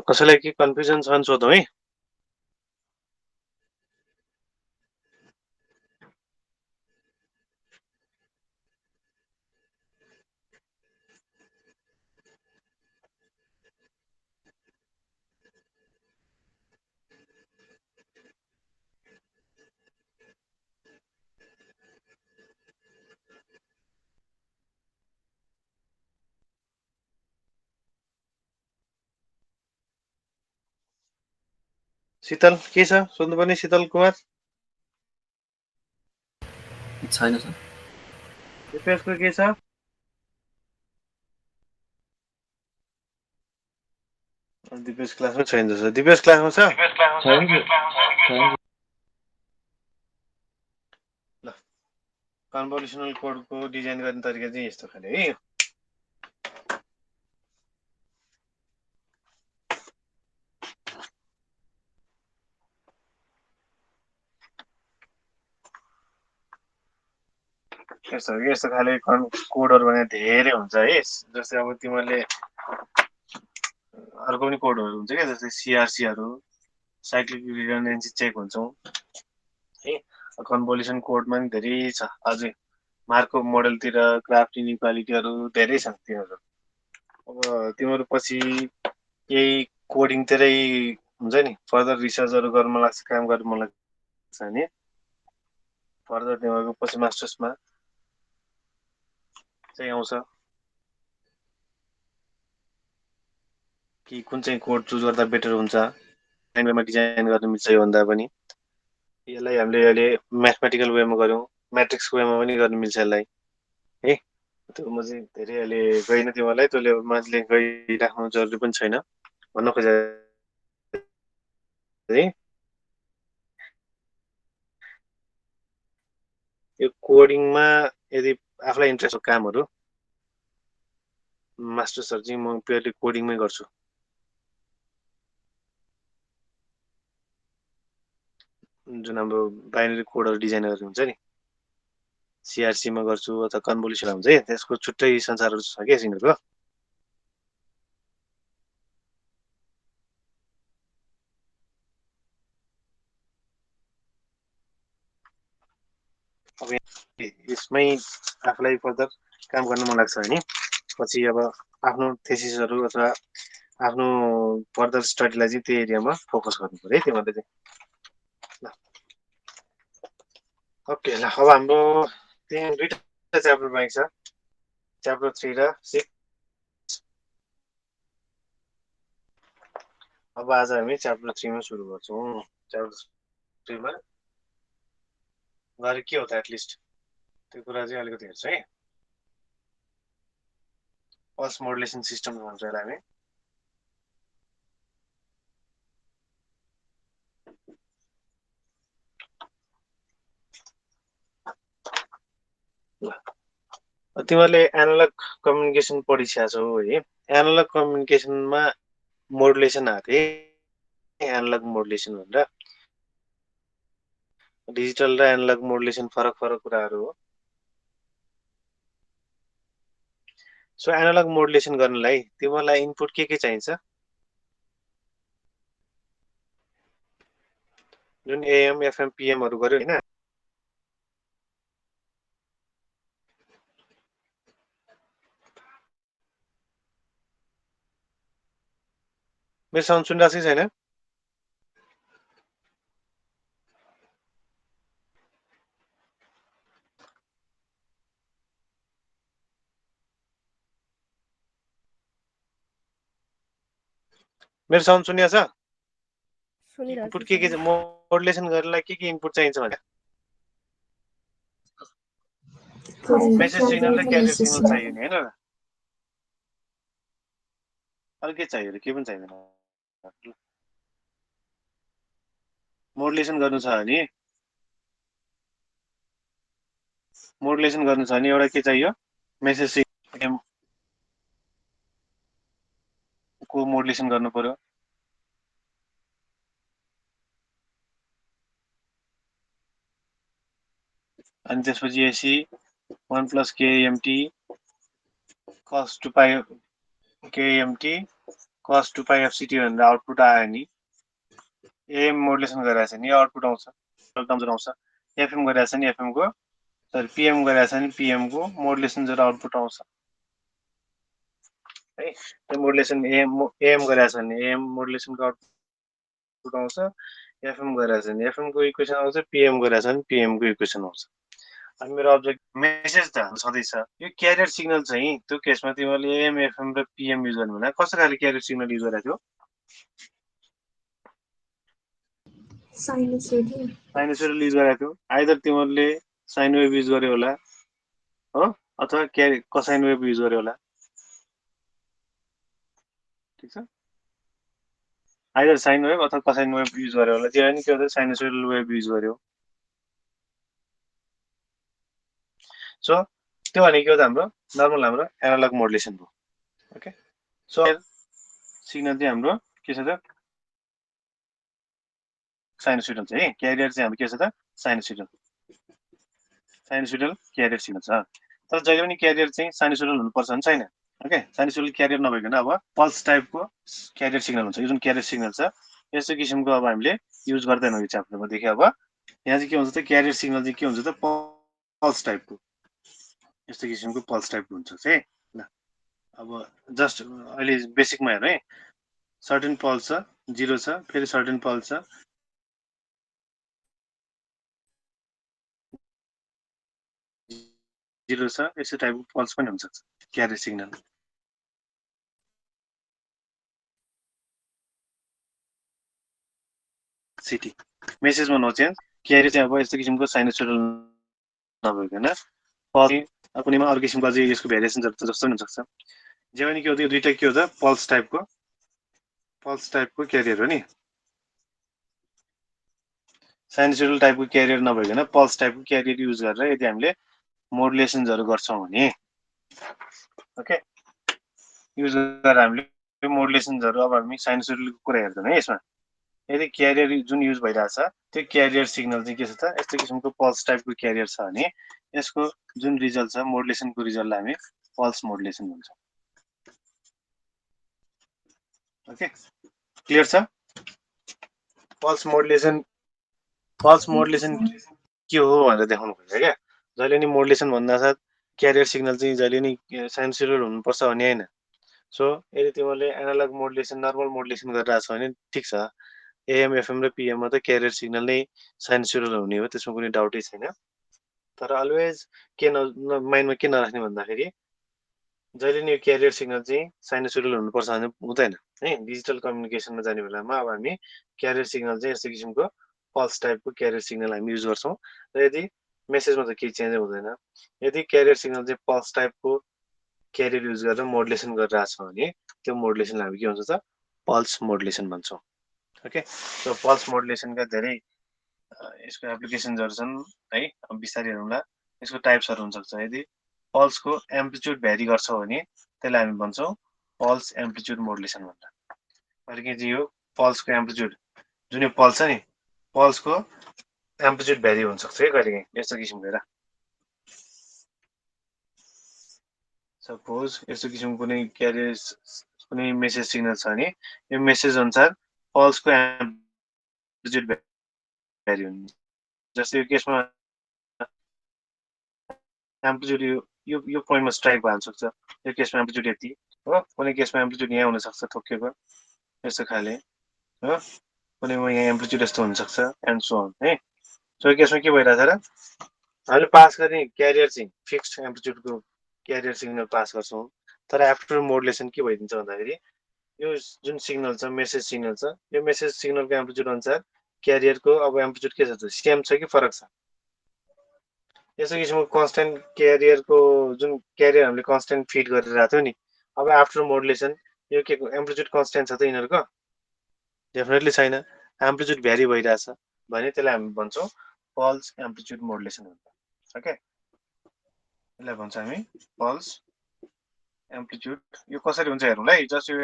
कसैलाई के कन्फ्युजन छ भने सोधौँ है शीतल के छ सोध्नुपर्ने शीतल कुमार छैन सर दिपेशको के छ दिपेश क्लासमा छैन जस्तो दिपेश क्लासमा छ ल कन्भोल्युसनल कोडको डिजाइन गर्ने तरिका चाहिँ यस्तो खाले है यस्तो खाले कोडहरु भने धेरै हुन्छ है जस्तै अब तिमीले अर्को पनि कोडहरु हुन्छ के जस्तै सीआरसीहरु साइक्लिक रिडन्डेन्सी चेक हुन्छौ है कन्भोल्युसन कोडमा पनि धेरै छ अझै मार्कअप मोडलतिर क्राफ्ट इनइक्वालिटीहरु धेरै छन् तिनीहरु अब तिमीहरु पछि यही कोडिङतिरै हुन्छ नि फर्दर रिसर्चहरु गर्न मन लाग्छ काम गर्न मन लाग्छ भने फर्दर तिमीहरुको पछि मास्टर्समा चाहिँ आउँछ कि कुन चाहिँ कोड चुज गर्दा बेटर हुन्छ ल्याङ्ग्वेजमा डिजाइन गर्न मिल्छ यो भन्दा पनि यसलाई हामीले अहिले म्याथमेटिकल वेमा गर्यौं म्याट्रिक्स वेमा पनि गर्न मिल्छ यसलाई है त्यो म चाहिँ धेरै अहिले गइन तिमीलाई त्यो लेभलमा चाहिँ गइराख्नु जरुरी पनि छैन भन्न खोजे है यो कोडिङमा यदि आफुलाई इन्ट्रेस्ट हो कामहरु मास्टर्सहरु चाहिँ म प्योरली कोडिङमै गर्छु जुन हाम्रो बाइनरी कोडहरु डिजाइन गर्ने हुन्छ नि सीआरसी मा गर्छु अथवा कन्भोल्युसन हुन्छ है त्यसको छुट्टै संसारहरु छ के सिनीहरुको अब यसमै आफुलाई फर्दर काम गर्न मन लाग्छ भने पछि अब आफ्नो थेसिसहरु अथवा आफ्नो फर्दर स्टडीलाई चाहिँ त्यो एरियामा फोकस गर्नु पर्यो है तिमीहरुले चाहिँ ओके ल अब हाम्रो त्यहाँ दुईटा च्याप्टर बाँकी छ च्याप्टर 3 र 6 अब आज हामी च्याप्टर 3 मा सुरु गर्छौं च्याप्टर 3 मा गरे के हो त एटलिस्ट त्यो कुरा चाहिँ अलिकति हेर्छौं है पल्स मोडुलेसन सिस्टम भन्छ यसलाई हामी तिमीहरुले एनालग कम्युनिकेसन पढिसकेका छौ है एनालग कम्युनिकेसनमा मोडुलेसन आथे एनालग मोडुलेसन भनेर डिजिटल र एनालग मोडुलेसन फरक कुराहरु हो सो एनालग मोडुलेसन गर्नलाई तिमीहरुलाई इनपुट के चाहिन्छ जुन एएम एफएम पिएमहरु गर्यो हैन मेरो साउन्ड सुनिरहेको छ छैन मेरो साउन्ड सुनिरहेको छ सुनिरहेको इनपुट छु के मोडुलेसन गर्नलाई के इनपुट चाहिन्छ भने मेसेज सिग्नल र क्यारियर सिग्नल चाहियो नि हैन र अरु के चाहियो र के पनि चाहिदैन मोडुलेसन गर्नु छ भने एउटा के चाहियो मेसेज सिग्नल को मोडुलेसन गर्नु पर्यो अनि त्यसपछि AC 1 + KMT cos 2 pi KMT cos 2 pi FCT भनेर आउटपुट आयो नि एएम मोडुलेसन गरिरहेछ नि आउटपुट आउँछ टर्म्स आउँछ एफएम गरिरहेछ नि एफएम को सरी पीएम गरिरहेछ नि पीएम को मोडुलेसन गरेर आउटपुट आउँछ है त्यो मोडुलेसन एएम गरिरहेछ नि एएम मोडुलेसनको आउटपुट आउँछ एफएम गरिरहेछ नि एफएम को इक्वेसन आउँछ पीएम गरिरहेछ नि पीएम को इक्वेसन आउँछ अनि मेरो अब्जेक्ट मेसेज त छँदैछ यो क्यारियर सिग्नल चाहिँ त्यो केसमा तिमीले एएम एफएम र पीएम युज गर्नु भने कस्तो खाले क्यारियर सिग्नल युज गरेको थियो साइनोसोइडल युज गरेको थियो आइदर तिमीले साइन वेभ युज गर्यो होला हो अथवा कोसाइन वेभ युज गर्यो होला ठीक छ आइदर साइन वेभ अथवा कोसाइन वेभ युज गर्यो होला जे पनि के हो साइनोसोइडल वेभ युज गर्यो सो त्यो भनेको के हो त हाम्रो नर्मल हाम्रो एनालग मोडुलेसन हो ओके सो सिग्नल चाहिँ हाम्रो के छ त साइनोसोइडल चाहिँ है क्यारियर चाहिँ हाम्रो के छ त साइनोसोइडल क्यारियर सिग्नल छ तर जहिले पनि क्यारियर चाहिँ साइनोसोइडल हुनुपर्छ भने छैन ओके साइनोसोइडल क्यारियर नभइकन अब पल्स टाइपको क्यारियर सिग्नल हुन्छ यो जुन क्यारियर सिग्नल छ यस्तो किसिमको अब हामीले युज गर्दैनौँ यो च्याप्टरमा देखि अब यहाँ चाहिँ के हुन्छ त क्यारियर सिग्नल चाहिँ के हुन्छ त पल्स टाइपको यस्तो किसिमको पल्स टाइपको हुन्छ चाहिँ ल अब जस्ट अहिले बेसिकमा हेरौँ है सर्टेन पल्स छ 0 छ फेरि सर्टेन पल्स छ 0 छ यस्तो टाइपको पल्स पनि हुन सक्छ क्यारियर सिग्नल सिटी मेसेजमा नो चेन्ज क्यारियर चाहिँ अब यस्तो किसिमको साइनोसोइडल नभइकन कुनैमा अर्को किसिमको अझै यसको भेरिएसनहरू त जस्तो पनि हुनसक्छ जे पनि के हो त्यो दुईटा के हो त पल्स टाइपको क्यारियर हो नि साइनोसोइडल टाइपको क्यारियर नभइकन पल्स टाइपको क्यारियर युज गरेर यदि हामीले मोडुलेसन्सहरू गर्छौँ भने ओके युज गरेर हामीले मोडुलेसन्सहरू अब हामी साइनोसोइडलको कुरा हेर्छौँ है यसमा यदि क्यारियर जुन युज भइरहेछ त्यो क्यारियर सिग्नल चाहिँ के छ त यस्तो किसिमको पल्स टाइपको क्यारियर छ भने यसको जुन रिजल्ट छ मोडुलेसनको रिजल्टलाई हामी पल्स मोडुलेसन भन्छौँ ओके क्लियर छ पल्स मोडुलेसन के हो भनेर देखाउनु खोज्छ क्या जहिले नि मोडुलेसन भन्दा साथ क्यारियर सिग्नल चाहिँ जहिले नि साइनोसोइडल हुनुपर्छ भन्ने होइन सो यदि तिमीले एनालग मोडुलेसन नर्मल मोडुलेसन गरिरहेको छ भने ठिक छ एएम एफएम र पिएममा त क्यारियर सिग्नल नै साइनोसोइडल हुने हो त्यसमा कुनै डाउटै छैन तर अलवेज के माइन्डमा के नराख्ने भन्दाखेरि जहिले नि क्यारियर सिग्नल चाहिँ साइनोसोइडल हुनुपर्छ भने हुँदैन है डिजिटल कम्युनिकेसनमा जाने बेलामा अब हामी क्यारियर सिग्नल चाहिँ यस्तो किसिमको पल्स टाइपको क्यारियर सिग्नल हामी युज गर्छौँ र यदि मेसेजमा त केही चेन्जै हुँदैन यदि क्यारियर सिग्नल चाहिँ पल्स टाइपको क्यारियर युज गरेर मोडुलेसन गरिरहेछ भने त्यो मोडुलेसनलाई हामी के भन्छ त पल्स मोडुलेसन भन्छौँ ओके सो पल्स मोडुलेसनका धेरै यसको एप्लिकेसन्सहरू छन् है अब बिस्तारै हेरौँला यसको टाइप्सहरू हुनसक्छ यदि पल्सको एम्प्लिट्युड भ्यारी गर्छ भने त्यसलाई हामी भन्छौँ पल्स एम्प्लिट्युड मोडुलेसन भनेर अहिले चाहिँ यो पल्सको एम्प्लिट्युड जुन यो पल्स छ नि पल्सको एम्प्लिट्युड भ्यारी हुनसक्छ है कहिलेकाहीँ यस्तो किसिमको हेर सपोज यस्तो किसिमको कुनै क्यारियर कुनै मेसेज सिग्नल छ भने यो मेसेज अनुसार पल्सको एम्प्लिट्युड भ्यारी हुने जस्तै यो केसमा एम्प्लिट्युड यो पोइन्टमा स्ट्राइक भइहाल्न सक्छ यो केसमा एम्प्लिट्युड यति हो कुनै केसमा एम्प्लिट्युड यहाँ हुनसक्छ थोकिएको यस्तो खाले हो कुनैमा यहाँ एम्प्लिट्युड यस्तो हुनसक्छ एन्ड सो अन है सो यो केसमा के भइरहेछ र हामीले पास गर्ने क्यारियर चाहिँ फिक्स्ड एम्प्लिट्युडको क्यारियर सिग्नल पास गर्छौँ तर आफ्टर मोडुलेसन के भइदिन्छ भन्दाखेरि यो जुन सिग्नल छ मेसेज सिग्नल छ यो मेसेज सिग्नलको एम्प्लिट्युड अनुसार क्यारियरको अब एम्प्लिट्युड के छ सेम छ कि फरक छ यस्तो किसिमको कन्स्टेन्ट क्यारियरको जुन क्यारियर हामीले कन्स्टेन्ट फिड गरिरहेको थियो नि अब आफ्टर मोडुलेसन यो के एम्प्लिट्युड कन्स्टेन्ट छ त यिनीहरूको डेफिनेटली छैन एम्प्लिट्युड भ्यारी भइरहेछ भने त्यसलाई हामी भन्छौँ पल्स एम्प्लिट्युड मोडुलेसन भन्छ ओके यसलाई भन्छ हामी पल्स एम्प्लिट्युड यो कसरी हुन्छ हेरौँ है जस्ट यो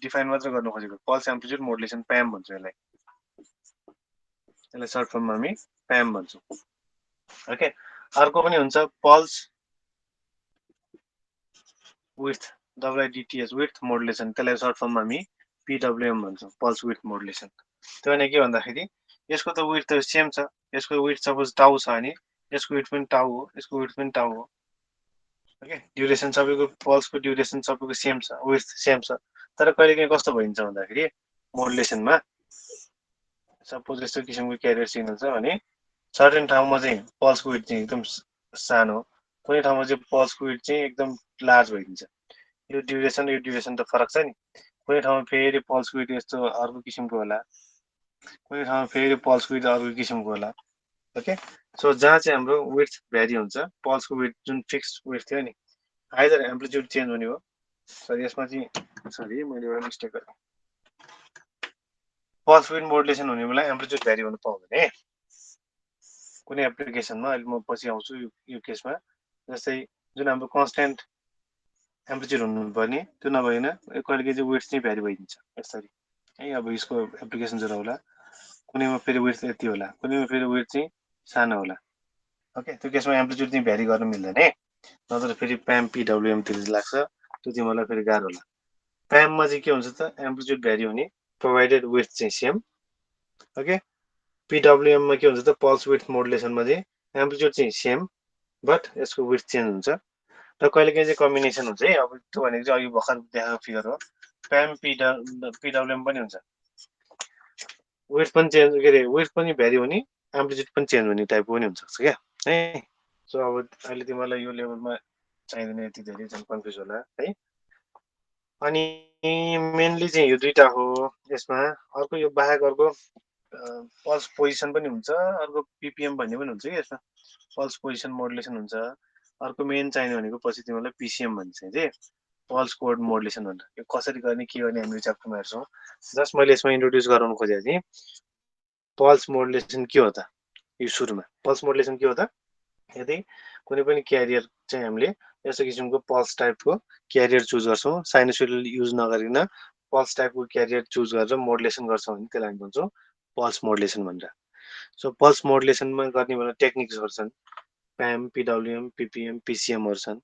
डिफाइन मात्र गर्नु खोजेको पल्स एम्प्लिट्युड मोडुलेसन प्याम भन्छ यसलाई सर्ट फर्ममा हामी प्याम भन्छौँ ओके अर्को पनि हुन्छ pulse with WIDTH with modulation त्यसलाई सर्ट फर्ममा हामी PWM भन्छौँ पल्स विथ मोडुलेसन त्यो भने के भन्दाखेरि यसको त विथ त सेम छ यसको विथ सपोज टाउ छ भने यसको विथ पनि टाउ हो यसको विथ पनि टाउ हो ओके ड्युरेसन सबैको पल्सको ड्युरेसन सबैको सेम छ विथ सेम छ तर कहिलेकाहीँ कस्तो भइन्छ भन्दाखेरि मोडुलेसनमा सपोज यस्तो किसिमको क्यारियर सिग्नल छ भने सर्टेन ठाउँमा चाहिँ पल्सको विथ चाहिँ एकदम सानो कुनै ठाउँमा चाहिँ पल्सको विथ चाहिँ एकदम लार्ज भइदिन्छ यो ड्युरेसन त फरक छ नि कुनै ठाउँमा फेरि पल्सको विथ यस्तो अर्को किसिमको होला कुनै ठाउँमा फेरि पल्सको विथ अर्को किसिमको होला ओके सो जहाँ चाहिँ हाम्रो विथ भ्यारी हुन्छ पल्सको विथ जुन फिक्स विथ थियो नि आइदर एम्प्लिट्युड चेन्ज हुने हो सरी यसमा चाहिँ सरी मैले एउटा मिस्टेक गरेँ पल्स विथ मोडुलेसन हुने बेला एम्प्लिट्युड भ्यारी हुनु पाउँदैन कुनै एप्लिकेसनमा अहिले म पछि आउँछु यो केसमा जस्तै जुन हाम्रो कन्स्टेन्ट एम्प्लिट्युड हुनुपर्ने त्यो नभएन कहिलेकाहीँ चाहिँ वेट चाहिँ भ्यारी भइदिन्छ यसरी है अब यसको एप्लिकेसन जरा होला कुनैमा फेरि वेट यति होला कुनैमा फेरि वेट चाहिँ सानो होला ओके त्यो केसमा एम्प्लिट्युड चाहिँ भ्यारी गर्न मिल्दैन है नत्र फेरि प्याम PWM तिर लाग्छ त्यो चाहिँ मलाई फेरि गाह्रो होला प्याममा चाहिँ के हुन्छ त एम्प्लिट्युड भ्यारी हुने प्रोभाइडेड वेट चाहिँ सेम ओके PWM मा के हुन्छ त पल्स विथ मोडुलेसनमा चाहिँ एम्प्लिट्युड चाहिँ सेम बट यसको विथ चेन्ज हुन्छ र कहिलेकाहीँ चाहिँ कम्बिनेसन हुन्छ है अब त्यो भनेको चाहिँ अघि भर्खर देखाएको फिगर हो प्याम PWM पनि हुन्छ वेट पनि चेन्ज के अरे वेट पनि भ्यारी हुने एम्प्लिट्युड पनि चेन्ज हुने टाइपको पनि हुनसक्छ क्या है सो अब अहिले तिमीलाई यो लेभलमा चाहिँदैन यति धेरै चाहिँ कन्फ्युज होला है अनि मेनली चाहिँ यो दुईटा हो यसमा अर्को यो बाहेक अर्को पल्स पोजिसन पनि हुन्छ अर्को PPM भन्ने पनि हुन्छ कि यसमा पल्स पोजिसन मोडुलेसन हुन्छ अर्को मेन चाहिने भनेको पछि तिमीलाई PCM भन्छ चाहिँ पल्स कोड मोडुलेसन भनेर यो कसरी गर्ने के गर्ने हामीले च्याप्टरमा हेर्छौँ जस्ट मैले यसमा इन्ट्रोड्युस गराउनु खोजेको थिएँ पल्स मोडुलेसन के हो त यो सुरुमा पल्स मोडुलेसन के हो त यदि कुनै पनि क्यारियर चाहिँ हामीले यस्तो किसिमको पल्स टाइपको क्यारियर चुज गर्छौँ साइनोसोइडल युज नगरिकन पल्स टाइपको क्यारियर चुज गरेर मोडुलेसन गर्छौँ भने त्यसलाई हामी भन्छौँ पल्स मोडुलेसन भनेर सो पल्स मोडुलेसनमा गर्ने बेला टेक्निक्सहरू छन् प्याम PWM PPM PCMहरू छन्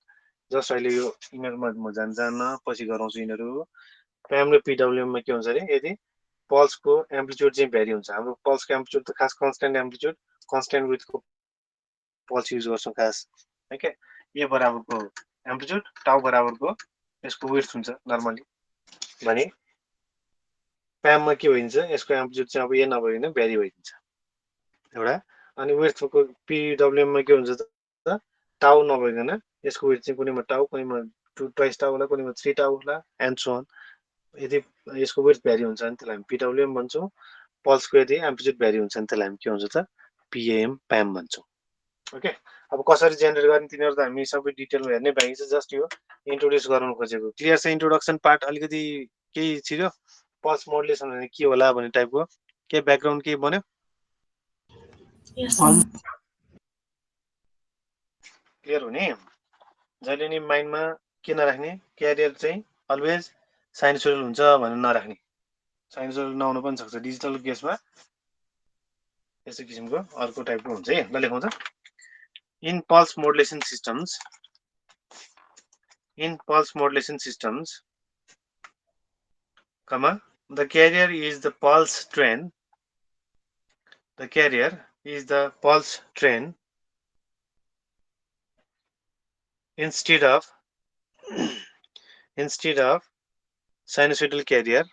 जस्ट अहिले यो यिनीहरूमा म जान्न पछि गराउँछु यिनीहरू प्याम र PWM मा के हुन्छ अरे यदि पल्सको एम्प्लिट्युड चाहिँ भ्यारी हुन्छ हाम्रो पल्सको एम्प्लिट्युड त खास कन्स्टेन्ट एम्प्लिट्युड कन्स्टेन्ट विथको पल्स युज गर्छौँ खास है क्या ए बराबरको एम्प्लिट्युड टाउ बराबरको यसको विड्थ हुन्छ नर्मली भने प्याममा के भइदिन्छ यसको एम्प्लिट्युड चाहिँ अब ए नभइकन भ्यारी भइदिन्छ एउटा अनि विड्थको PWM मा के हुन्छ त टाउ नभइकन यसको विड्थ चाहिँ कुनैमा टाउ कुनैमा 2 टाउ होला कुनैमा 3 टाउ होला एन्ड सो अन यदि यसको विड्थ भ्यारी हुन्छ भने त्यसलाई हामी PWM भन्छौँ पल्सको यदि एम्प्लिट्युड भ्यारी हुन्छ भने त्यसलाई हामी के हुन्छ त PAM प्याम भन्छौँ ओके अब कसरी जेनेरेट गर्ने तिनीहरू त हामी सबै डिटेलमा हेर्नै बाँकी छ जस्ट यो इन्ट्रोड्युस गराउनु खोजेको क्लियर छ इन्ट्रोडक्सन पार्ट अलिकति केही छिर्यो पल्स मोडुलेसन भने के होला भन्ने टाइपको केही ब्याकग्राउन्ड केही बन्यो Yes, हजुर sir. क्लियर हुने जहिले नि माइन्डमा के नराख्ने क्यारियर चाहिँ अलवेज साइनोसोइडल हुन्छ भनेर नराख्ने साइनोसोइडल नहुनु पनि सक्छ डिजिटल केसमा यस्तो किसिमको अर्को टाइपको हुन्छ है ल लेखौँ त in pulse modulation systems comma the carrier is the pulse train The carrier is the pulse train instead of sinusoidal carrier.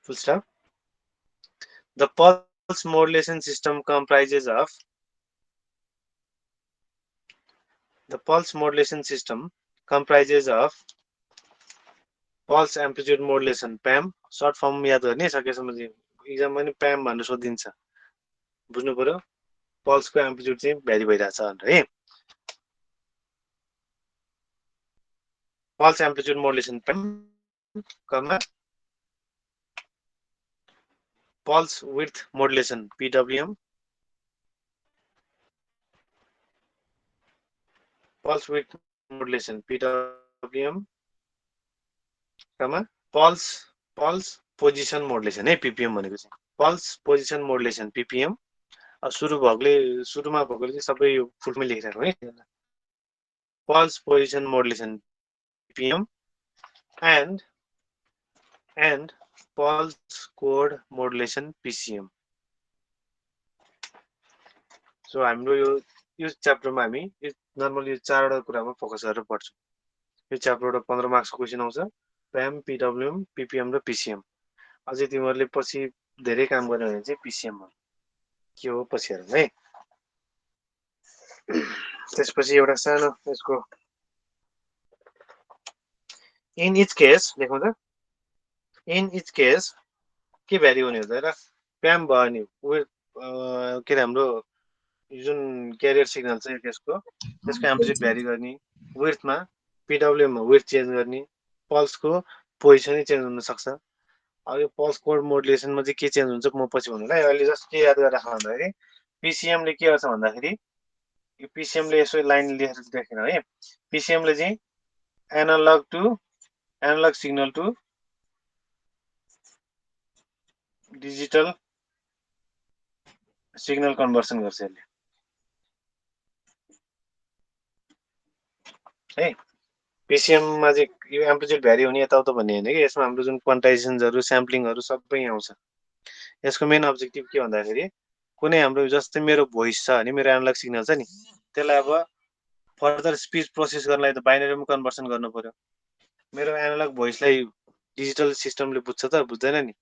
Full stop. The pulse modulation system comprises of pulse amplitude modulation PAM. Short form याद गर्ने सकेसम्म एक्जाममा पनि PAM भनेर सोधिन्छ, बुझ्नु पर्यो। पल्सको amplitude चाहिँ भ्यारी भइरहेछ भनेर है। Pulse amplitude modulation PAM, pulse width modulation PWM, pulse width modulation PWM, pulse position modulation है PPM भनेको चाहिँ। pulse position modulation PPM। सुरुमा भएकोले चाहिँ सबै यो फुलमै लेखिरहेको है। pulse position modulation PPM and pulse code modulation PCM। So हाम्रो यो च्याप्टरमा हामी नर्मली यो चारवटा कुरामा फोकस गरेर पढ्छौँ। यो च्याप्टरबाट 15 मार्क्सको क्वेशन आउँछ, PAM, PWM, PPM र PCM। अझै तिमीहरूले पछि धेरै काम गर्यो भने चाहिँ PCM हो के हो पछि हेरौँ है। त्यसपछि एउटा सानो यसको इन इच केस लेखौँ त। इन इच केस के भ्यारी हुने हुँदैन। PAM भयो नि के अरे हाम्रो जुन क्यारियर सिग्नल छ यो केसको त्यसको एम्प्लिट्युड भ्यारी गर्ने, विड्थमा PWM मा विड्थ चेन्ज गर्ने, पल्सको पोजिसनै चेन्ज हुन सक्छ। अब यो पल्स कोड मोडुलेसनमा चाहिँ के चेन्ज हुन्छ म पछि भन्नुला। अहिले जस्ट के याद गरेर राख्नु भन्दाखेरि PCM ले के गर्छ भन्दाखेरि यो PCM ले यसो लाइन लेखेर देखेन है। PCM ले चाहिँ analog signal to digital signal conversion गर्छ यसले है। PCM मा चाहिँ यो एम्प्लिट्युड भ्यारी हुने यताउता भन्ने हैन कि, यसमा हाम्रो जुन क्वान्टाइजेसनहरु स्याम्पलिङहरु सबै आउँछ। यसको मेन अब्जेक्टिभ के भन्दाखेरि कुनै हाम्रो जस्तै मेरो भोइस छ भने मेरो एनालग सिग्नल छ नि त्यसलाई अब फर्दर स्पीच प्रोसेस गर्नलाई त बाइनरीमा कन्भर्सन गर्नु पर्यो। मेरो एनालग भोइसलाई डिजिटल सिस्टमले बुझ्छ त बुझ्दैन नि।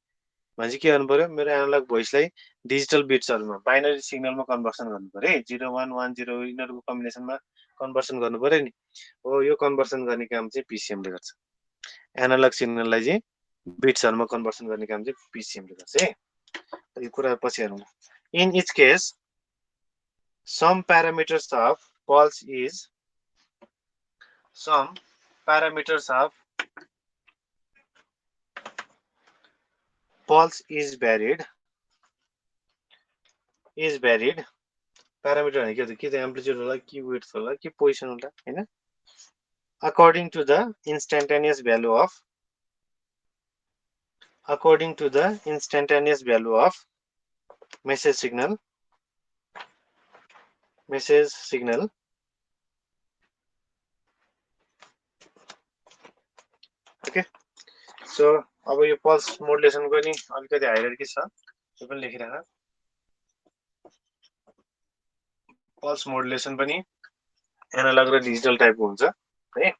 भनेपछि के गर्नु पर्यो, मेरो एनालग भोइसलाई डिजिटल बिट्सहरुमा बाइनरी सिग्नलमा कन्भर्सन गर्नु पर्यो है। 0 1 1 0 यिनीहरुको कम्बिनेसनमा कन्भर्सन गर्नु पर्यो नि। हो यो कन्भर्सन गर्ने काम चाहिँ PCM ले गर्छ। एनालग सिग्नललाई चाहिँ बिट्सहरुमा कन्भर्सन गर्ने काम चाहिँ PCM ले गर्छ है। यो कुरा पछि हेरौँ। In each case some parameters of pulse is varied parameter भनेको के त एम्प्लिट्युड होला कि विड्थ होला कि पोजिसन होला हैन, according to the instantaneous value of message signal okay. So अब यो पल्स मोडुलेसनको नि अलिकति हायरार्की छ, त्यो पनि लेखिराख। पल्स मोडुलेसन पनि एनालग र डिजिटल टाइपको हुन्छ है।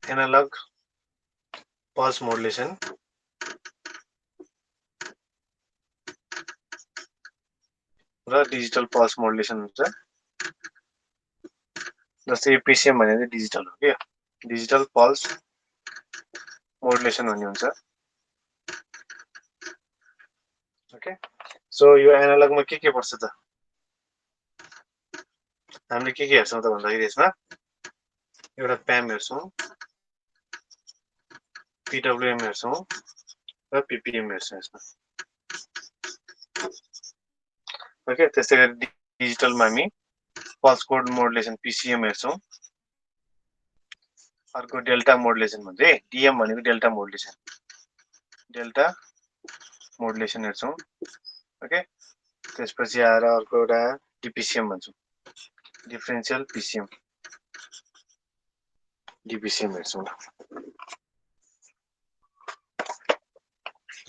एनालग पल्स मोडुलेसन र डिजिटल पल्स मोडुलेसन हुन्छ। जस्तै PCM भनेको चाहिँ डिजिटल हो के, डिजिटल पल्स मोडुलेसन भन्ने हुन्छ। ओके। सो यो एनालगमा के पर्छ त, हामीले के हेर्छौँ त भन्दाखेरि यसमा एउटा PAM हेर्छौँ, PWM हेर्छौँ र PPM हेर्छौँ यसमा। ओके। त्यसै गरी डिजिटलमा हामी पल्स कोड मोडुलेसन PCM हेर्छौँ। अर्को डेल्टा मोडुलेसन भन्छ है, DM भनेको डेल्टा मोडुलेसन हेर्छौँ। ओके। त्यसपछि आएर अर्को एउटा डिपिसिएम भन्छौँ, डिफरेन्सियल पिसिएम। डिपिसिएम हेर्छौँ।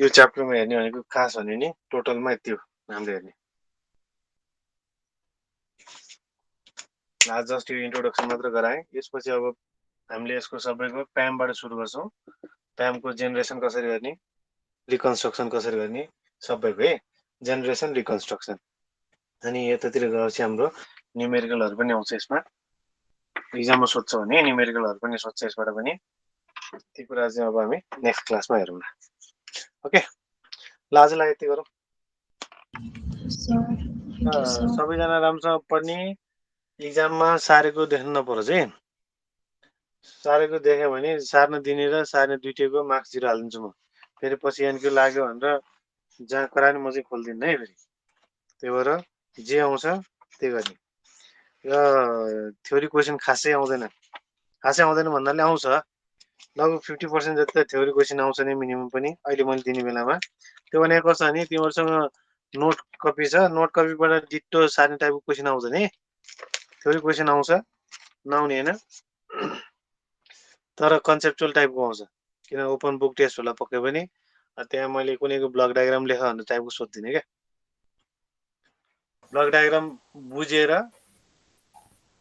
यो च्याप्टरमा हेर्ने भनेको खास भने नि टोटलमा यति हो हामीले हेर्ने। आज जस्ट यो इन्ट्रोडक्सन मात्र गराएँ। यसपछि अब हामीले यसको सबैको प्यामबाट सुरु गर्छौँ। प्यामको जेनेरेसन कसरी गर्ने, रिकन्स्ट्रक्सन कसरी गर्ने सबैको है, जेनेरेसन रिकन्स्ट्रक्सन। अनि यतातिर गएपछि हाम्रो न्युमेरिकलहरू पनि आउँछ यसमा। इक्जाममा सोध्छ भने न्युमेरिकलहरू पनि सोध्छ यसबाट पनि। ती कुरा चाहिँ अब हामी नेक्स्ट क्लासमा हेरौँ। ओके, ल आजलाई यति गरौँ। Sir thank you sir. सबैजना राम्रोसँग पढ्ने, इक्जाममा सारेको देख्नु नपरोस् है। सारेको देख्यो भने सार्न दिने र सार्ने दुइटैको मार्क्स 0 हालिदिन्छु म। फेरि पछि एनक्यू लाग्यो भनेर जहाँ कराएर म चाहिँ खोल्दिनँ है फेरि। त्यही भएर जे आउँछ त्यही गर्ने। र थ्योरी क्वेसन खासै आउँदैन। खासै आउँदैन भन्नाले आउँछ, लगभग 50% जति त थ्योरी क्वेसन आउँछ नै मिनिमम पनि अहिले मैले दिने बेलामा। त्यो भनेको कस्तो भने तिमीहरूसँग नोट कपी छ, नोट कपीबाट डिट्टो सार्ने टाइपको क्वेसन आउँछ नि। थ्योरी क्वेसन आउँछ, नआउने होइन, तर कन्सेप्चुअल टाइपको आउँछ। किन ओपन बुक टेस्ट होला पक्कै पनि, त्यहाँ मैले कुनैको ब्लक डायग्राम लेख भन्ने टाइपको सोध्दिनँ क्या। ब्लक डायग्राम बुझेर,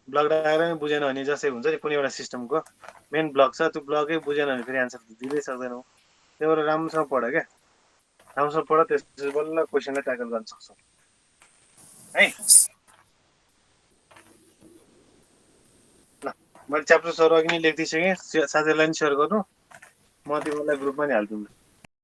ब्लक डायग्रामै बुझेन भने जस्तै हुन्छ नि कुनै एउटा सिस्टमको मेन ब्लक छ, त्यो ब्लकै बुझेन भने फेरि एन्सर दिँदै सक्दैनौ। त्यही भएर राम्रोसँग पढ क्या, राम्रोसँग पढ, त्यसपछि बल्ल क्वेसनलाई ट्याकल गर्न सक्छौ है। ल मैले च्याप्टर सर अघि नै लेखिदिइसकेँ, साथीहरूलाई पनि सेयर गर्नु, म तिमीलाई ग्रुपमा नि हालिदिउँला।